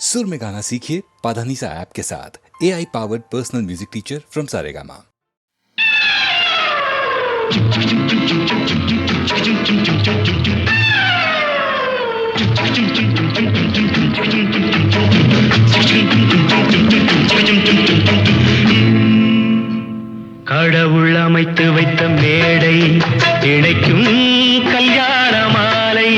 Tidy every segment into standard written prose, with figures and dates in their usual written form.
सुर में गाना सीखिए पाधानीसा ऐप के साथ। AI powered personal music teacher from Saregama. கடவுள் அமைத்து வைத்த மேடை இணைக்கும் கல்யாண மாலை.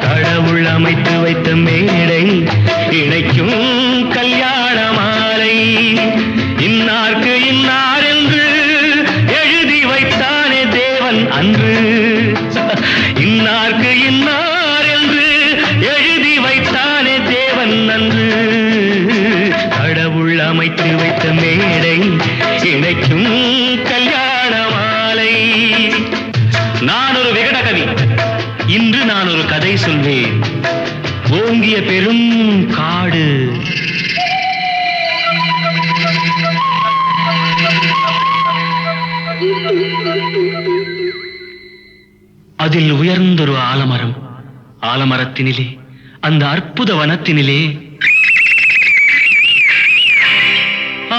கடவுள் அமைத்து வைத்த மேடை இணைக்கும் கல்யாண மாலை. இன்னார்க்கு இன்னார் என்று எழுதி வைத்தானே தேவன் அன்று. இன்னார்க்கு இன்னார் என்று எழுதி வைத்தானே தேவன் அன்று. கடவுள் அமைத்து வைத்த மேடை இணைக்கும் கல்யாண மாலை. நான் ஒரு விகட கவி, இன்று நான் ஒரு கதை சொல்வேன். ஓங்கிய பெரும் காடு, அதில் உயர்ந்தொரு ஆலமரம். ஆலமரத்தினிலே, அந்த அற்புத வனத்தினிலே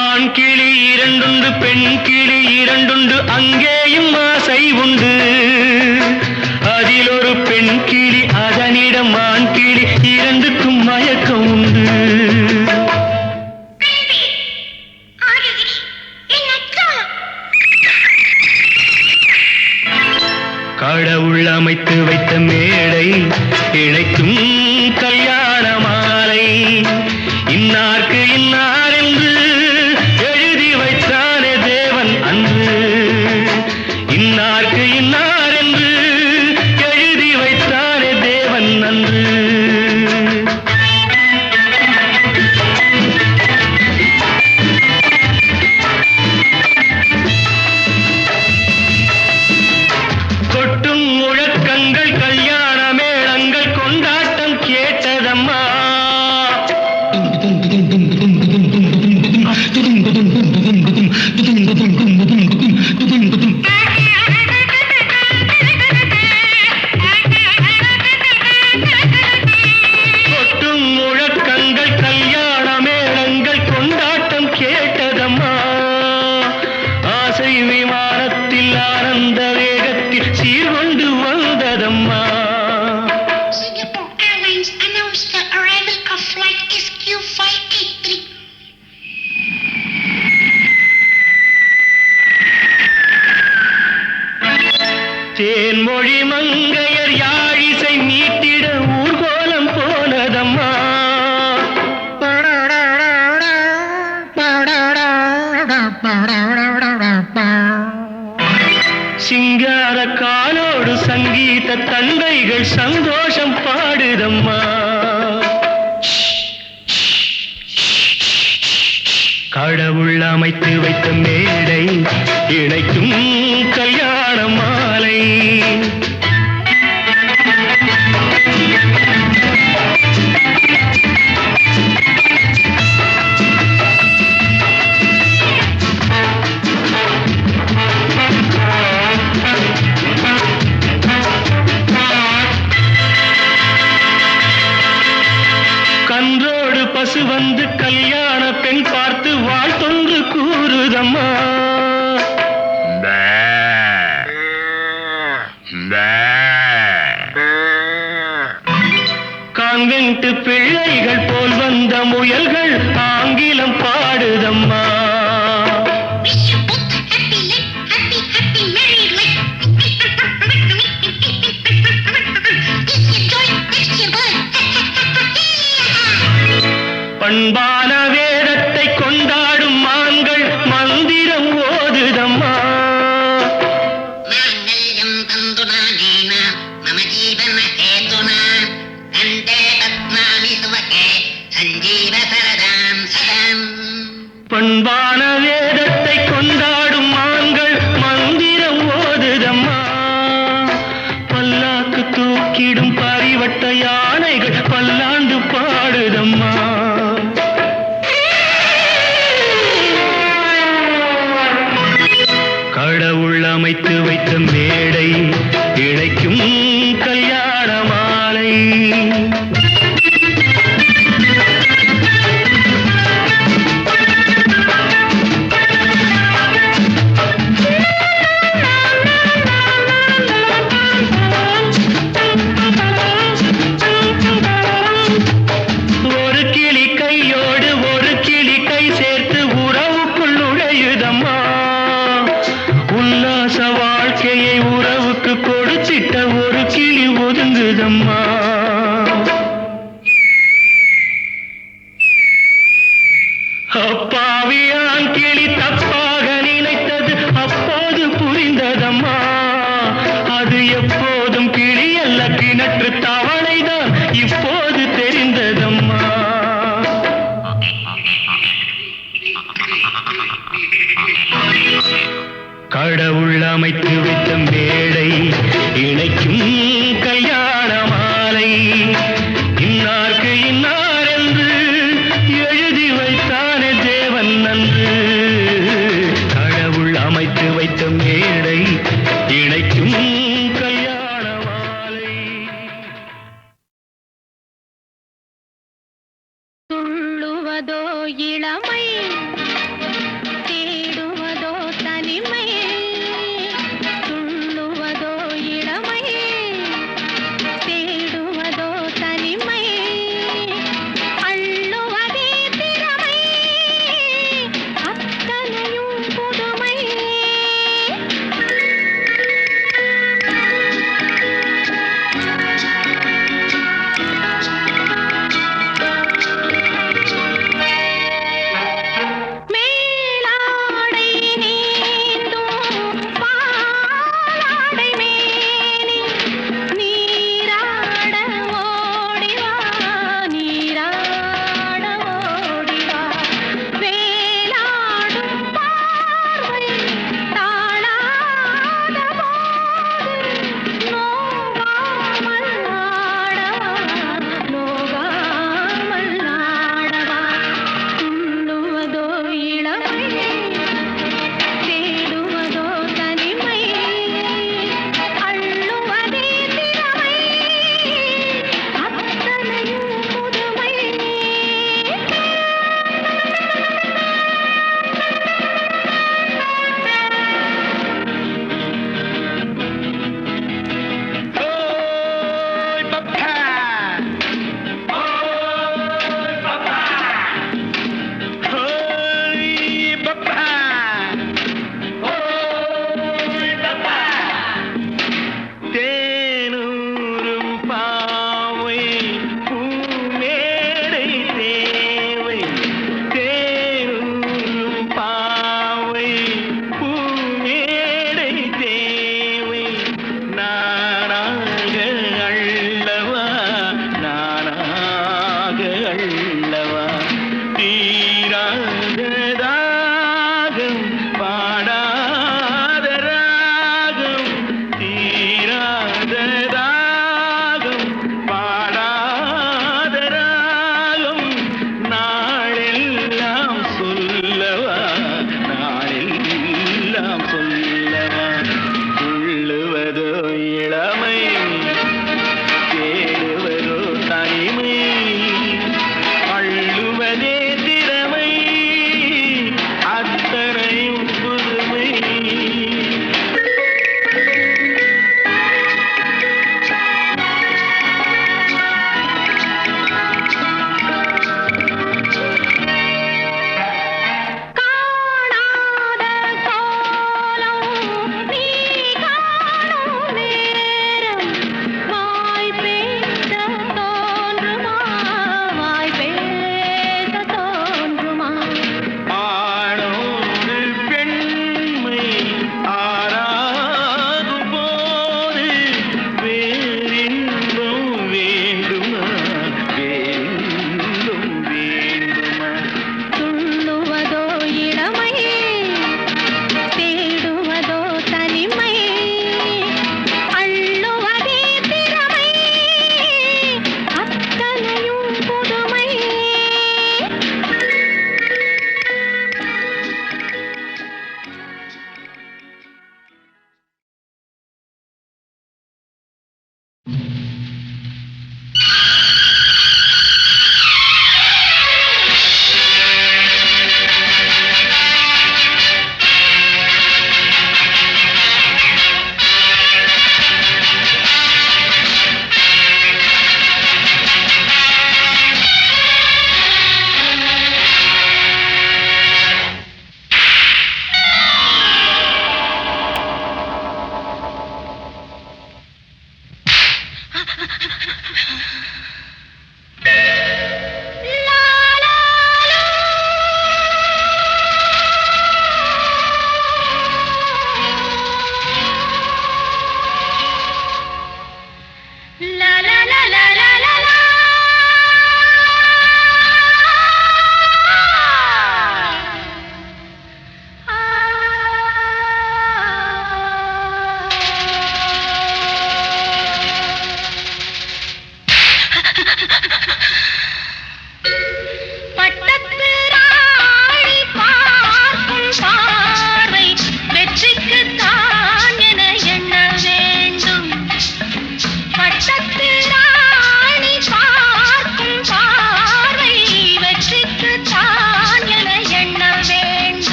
ஆண் கிளி இரண்டுண்டு, பெண் கிளி இரண்டுண்டு, அங்கேயும் ஆசை உண்டு. அதில் ஒரு பெண் கிளி, அதனிடம் ஆண் கிளி, இரண்டுக்கும் மயக்கம் உண்டு. கடவுள் அமைத்து வைத்த மேடை இணைக்கும் கல்யாண மாலை. இன்னார்க்கு இன்னார் என்று எழுதி வைத்தானே தேவன் அன்று. இன்னார்க்கு இன்னார் என்று எழுதி வைத்தானே தேவன் அன்று. கொட்டும் முழக்கங்கள், கல்யாண மேளங்கள், கொண்டாட்டம் கேட்டதம்மா. கொட்டும் முழக்கங்கள், கல்யாண மேளங்கள், கொண்டாட்டம் கேட்டதம்மா. ஆசை விமானத்தில் ஆனந்த வேகத்தில் சீர்கொண்டு வந்ததம்மா. Singapore Airlines announced the arrival of flight SQ583. Thenmozhi மங்கையர் யாழிசை மீட்டிட ஊர்கோலம் போனதம்மா. சிங்கார காலோடு சங்கீத தந்தைகள் சந்தோஷம் பாடுதம்மா. கடவுள் அமைத்து வைத்த மேடை இணைக்கும் கல்யாண மாலை. கன்றோடு பசு வந்து கல்யாண பெண் பார்த்து வாழ்த்தொன்று கூறுதம்மா. கான்வென்ட் பிள்ளைகள் போல் வந்த முயல்கள் ஆங்கிலம் பாடுதம்மா. Wish you both a happy life, happy, happy married life. This your joy, next your boy. பண்பான வேதத்தை கொண்டாடும் மான்கள் மந்திரம் ஓதுதம்மா. மாங்கல்யம் தந்துநானேன மம ஜீவன ஹேதுனா கண்டே பத்மாமி சுவகே சஞ்சீவ சரதாம் சதம். மேடை இழைக்கும் கல்யாண மாலை. ஒரு கிளி கையோடு ஒரு கிளி கை சேர்த்து உறவுக்குள் நுழையுதம்மா. உல்லாச வாழ்க்கையை உறவுக்கு கொடுத்திட்ட ஒரு கிளி ஒதுங்குதம்மா. அப்பாவியான் கிளி தப்பாக நினைத்தது அப்போது புரிந்ததம்மா. அது எப்போதும் கிளி அல்ல கிணற்று தவளைதான் இப்போது தெரிந்ததம்மா. கடவுள் அமைத்து வைத்த மேடை இணைக்கும் கல்யாண மாலை. இன்னார்க்கு இன்னார் என்று எழுதி வைத்தானே தேவன் நன்று. கடவுள் அமைத்து வைத்த மேடை இணைக்கும் கல்யாண மாலை. துள்ளுவதோ இளமை, தேடுவதோ தனிமை. துள்ளுவதோ இளமை, தேடுவதோ தனிமை. அள்ளுவதே திறமை, அத்தனையும் புதுமை.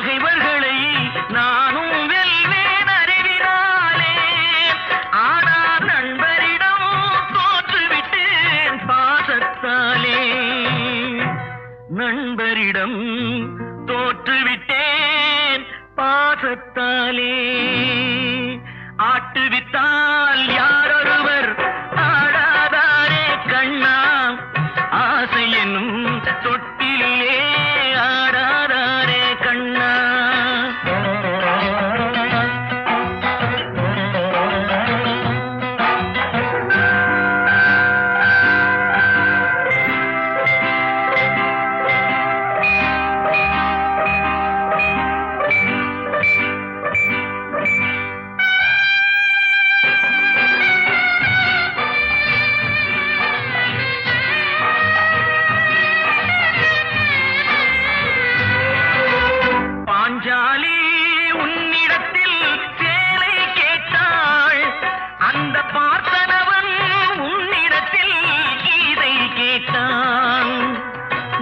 பகைவர்களை நானும் வெல்வேன் அறிவினாலே. ஆனால் நண்பரிடம் தோற்றுவிட்டேன் பாசத்தாலே. நண்பரிடம் தோற்றுவிட்டேன் பாசத்தாலே. ஆட்டுவித்தால் யாரொருவர் ஆடாதாரே கண்ணா. ஆசை என்னும் தொட்டிலே ஆடாதாரே கண்ணா. பாஞ்சாலி உன்னிடத்தில் சேலை கேட்டாள். அந்த பார்த்தனவன் உன்னிடத்தில் கீதை கேட்டான்.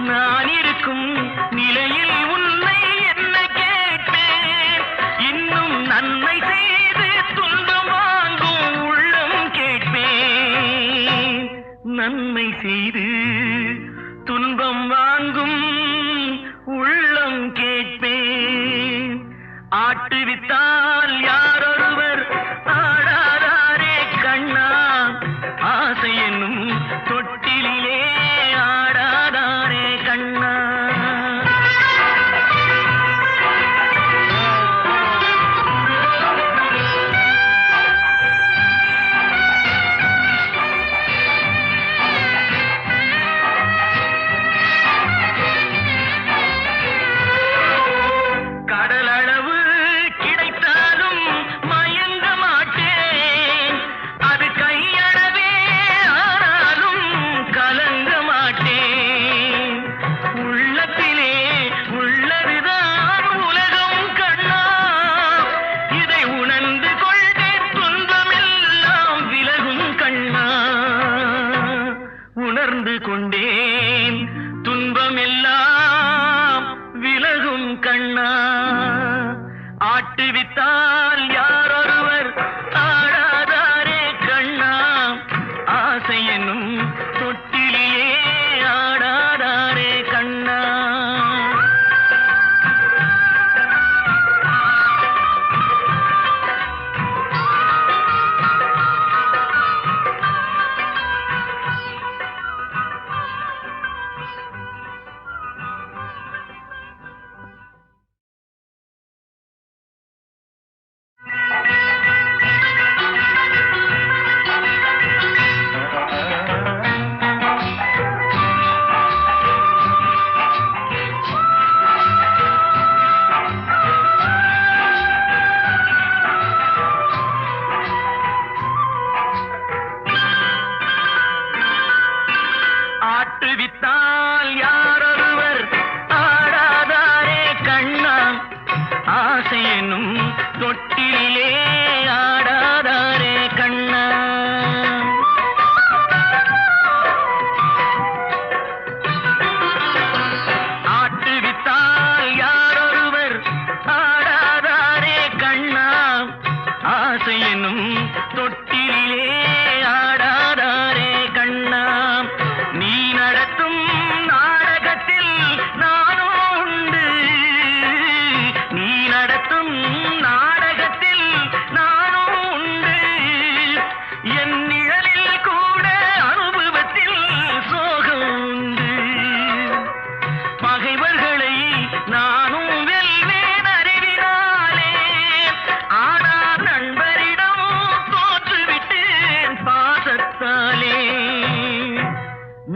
நான் இருக்கும் நிலையில் உன்னை என்ன கேட்பேன். இன்னும் நன்மை செய்து துன்பம் வாங்கும் உள்ளம் கேட்பேன். நன்மை செய்து துன்பம் வாங்கும் உள்ளம் கேட்பேன். ஆட்டுவித்தால் யாரொருவர் ஆடாதாரே கண்ணா. ஆசை என்னும் தொட்டிலே ஆடாதாரே கண்ணா. கடலளவு கிடைத்தாலும் மயங்க மாட்டேன். அது கையளவே ஆனாலும் கலங்க மாட்டேன். உள்ளத்திலே உள்ளதுதான் உலகம் கண்ணா. இதை உணர்ந்து கொண்டே துன்பமெல்லாம் விலகும் கண்ணா. உணர்ந்து கொண்டேன் துன்பமெல்லாம் விலகும் கண்ணா. ஆட்டுவித்தால் யாரொருவர் ஆடாதாரே கண்ணா. ஆசை என்னும் தொட்டிலே ஆடாதாரே கண்ணா. ஆட்டுவித்தால் யாரொருவர் ஆடாதாரே கண்ணா. ஆசை என்னும் தொட்டிலே ஆடாதாரே கண்ணா. ஆட்டுவித்தால் யாரொருவர் ஆடாதாரே கண்ணா. ஆசை என்னும் தொட்டிலே ஆடாதாரே கண்ணா. நீ நடத்தும் நாடகத்தில் நானும் உண்டு. நீ நடத்தும் நாடகத்தில் நானும் உண்டு. என் நிழலில் கூட அனுபவத்தில் சோகம் உண்டு. பகைவர்களை நானும் வெல்வேன் அறிவினாலே. ஆனால் நண்பரிடம் தோற்றுவிட்டேன் பாசத்தாலே.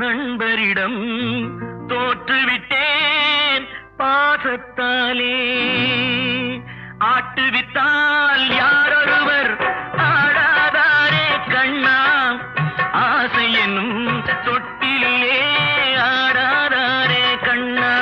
நண்பரிடம் தோற்றுவிட்டேன் பாசத்தாலே. ஆட்டுவித்தால் யாரொருவர் ஆடாதாரே கண்ணா. ஆசை என்னும் தொட்டிலே ஆடாதாரே கண்ணா.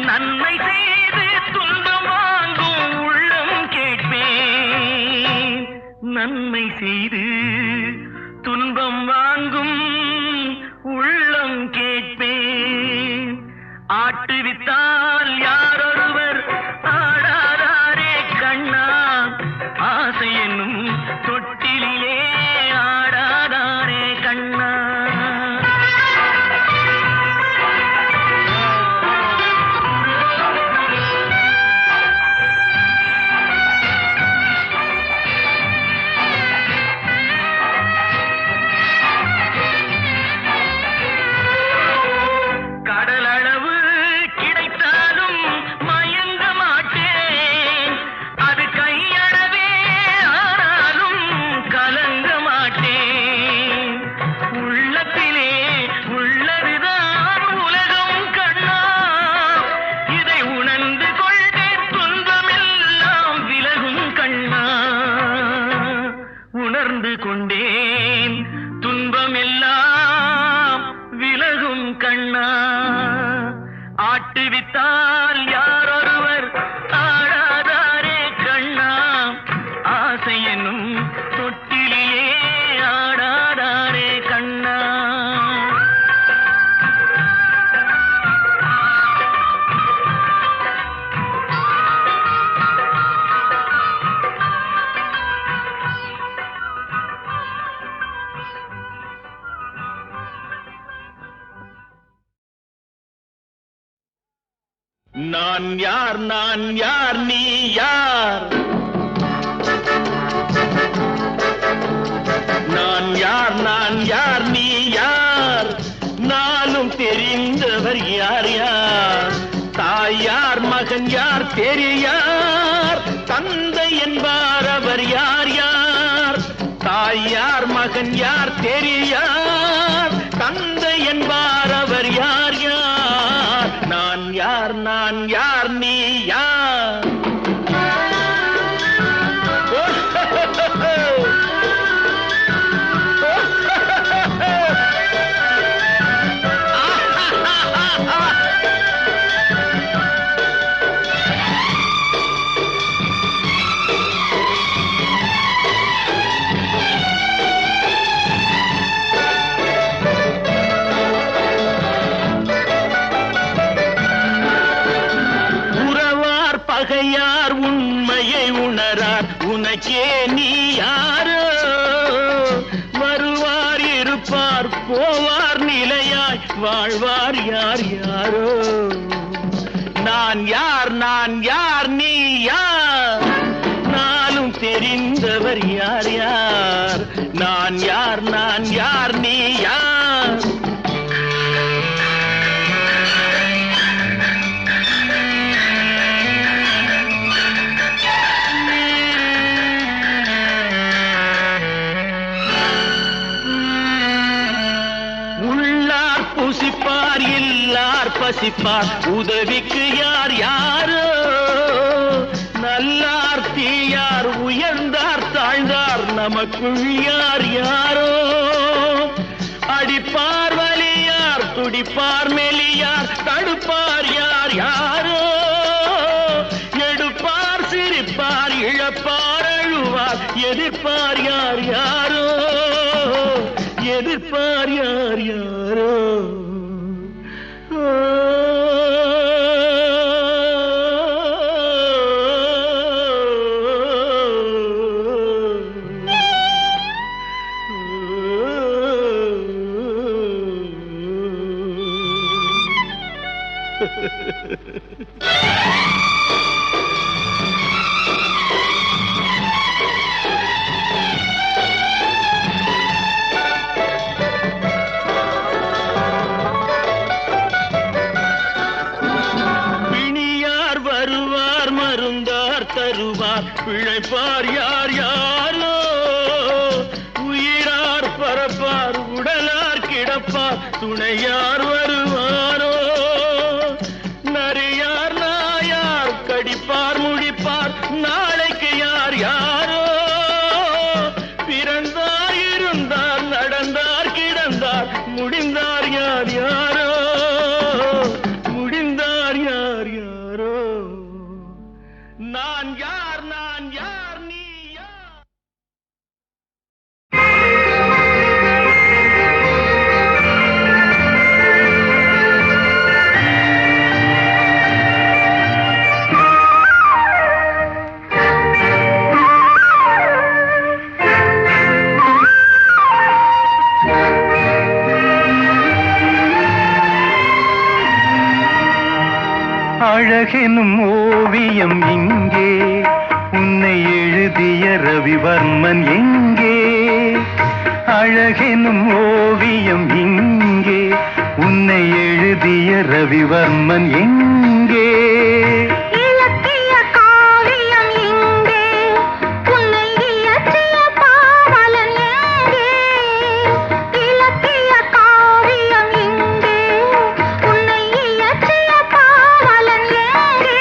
நன்மை செய்து துன்பம் வாங்கும் உள்ளம் கேட்பேன். நன்மை செய்து துன்பம் வாங்கும் உள்ளம் கேட்பேன். ஆட்டுவித்தால் யாரொருவர் ஆடாதாரே கண்ணா, ஆசை என்னும் தொட்டிலே ஆடாதாரே கண்ணா. கடலளவு கிடைத்தாலும் மயங்க மாட்டேன், அது கையளவே ஆனாலும் கலங்க மாட்டேன். உள்ளத்திலே உள்ளதுதான் உலகம் கண்ணா, இதை உணர்ந்து கொண்டே துன்பமெல்லாம் விலகும் கண்ணா. உணர்ந்து கொண்டேன் துன்பமெல்லாம் விலகும் கண்ணா. ஆட்டுவித்தால் யாரொருவர் ஆடாதாரே கண்ணா, ஆசை என்னும் தொட்டிலே ஆடாதாரே கண்ணா. நான் யார் நான் யார் நீ யார், நான் யார் நான் யார் நீ யார், நானும் தெரிந்தவர் யார் யார். தாய் யார் மகன் யார் தெரியார், தந்தை என்பார் அவர் யார் யார். தாய் யார் மகன் யார் தெரியார், தந்தை என்பார் அவர் யார் யார். நான் யார் நான் யார் நீ யார். பகையார் உண்மையை உணரார், உனக்கே நீ யாரோ. வருவார் இருப்பார் போவார் நிலையாய் வாழ்வார் யார் யாரோ. நான் யார் நான் யார் நீ யார், நானும் தெரிந்தவர் யார் யார். நான் யார் நான் யார் நீ யார். புசிப்பார் இல்லார் பசிப்பார், உதவிக்கு யார் யாரோ. நல்லார் தீயார் உயர்ந்தார் தாழ்ந்தார், நமக்குள் யார் யாரோ. அடிப்பார் வலியார் துடிப்பார் மெலியார், தடுப்பார் யார் யாரோ. எடுப்பார் சிரிப்பார் இழப்பார் அழுவார், எதிர்ப்பார் யார் யாரோ. எதிர்ப்பார் யார் யாரோ. தருவார் பிழைப்பார் யார் யாரோ. உயிரார் பரப்பார் உடலார் கிடப்பார், துணையார் வருவாரோ. நரியார் நாயார் கடிப்பார் முடிப்பார், நாளைக்கு யார் யாரோ. பிறந்தார் இருந்தார் நடந்தார் கிடந்தார், முடிந்தார் யார் யாரோ. முடிந்தார் யார் யார். நான் யார் நான் யார் நீ யார்? அழகெனும் ஓவியம் இங்கே, உன்னை எழுதிய ரவிவர்மன் எங்கே? அழகெனும் ஓவியம் இங்கே, உன்னை எழுதிய ரவிவர்மன் எங்கே? இலக்கிய காவியம் இங்கே, உன்னை இயற்றிய பாவலன் எங்கே? இலக்கிய காவியம் இங்கே, உன்னை இயற்றிய பாவலன் எங்கே?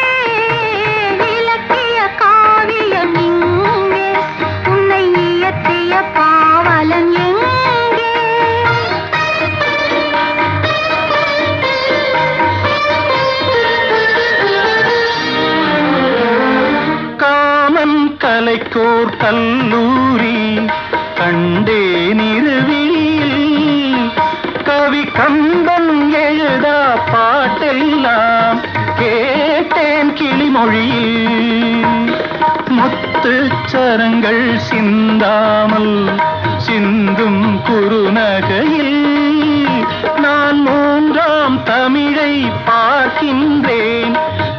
இலக்கிய காவியம் இங்கே, உன்னை இயற்றிய பாவலன் எங்கே? காமன் கலைக்கோர் கல்லூரி கண்டேன் இருவில், கவி கம்பன் எழுதா பாட்டெல்லாம் கேட்டேன் கிளிமொழியில். முத்துச்சரங்கள் சிந்தாமல் சிந்தும் குறுநகையில் நான் மூன்றாம் தமிழை பார்க்கின்றேன்.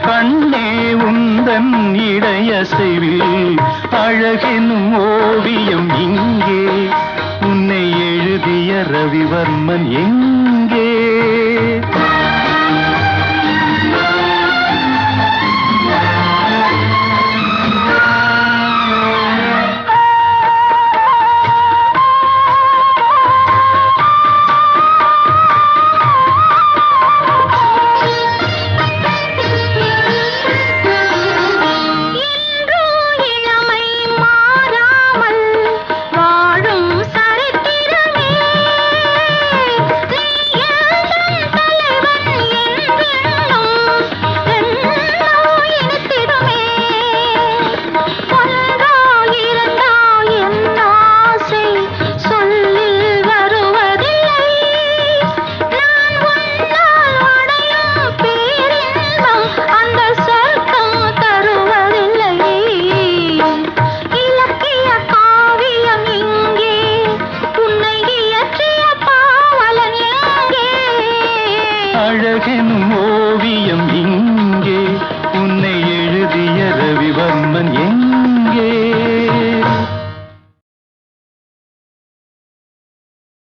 கண்ணே உந்தன் இடையசைவில் அழகெனும் ஓவியம் இங்கே, உன்னை எழுதிய ரவிவர்மன் எங்கே? இளமை மாறாமல் வாழும் சரித்திரமே, நீ எந்தன் தலைவன் என்றென்னும் என்னோ இனித்திடுமே. ஒன்றா இரண்டா என் ஆசை சொல்லில் வருவதில்லை, நான் உன்னால் அடையும் பேரின்பம் அந்த சொர்க்கம் தருவதில்லை. இலக்கிய காவியம் இங்கே, உன்னை இயற்றிய பாவலன் எங்கே? அழகெனும் ஓவியம் இங்கே, உன்னை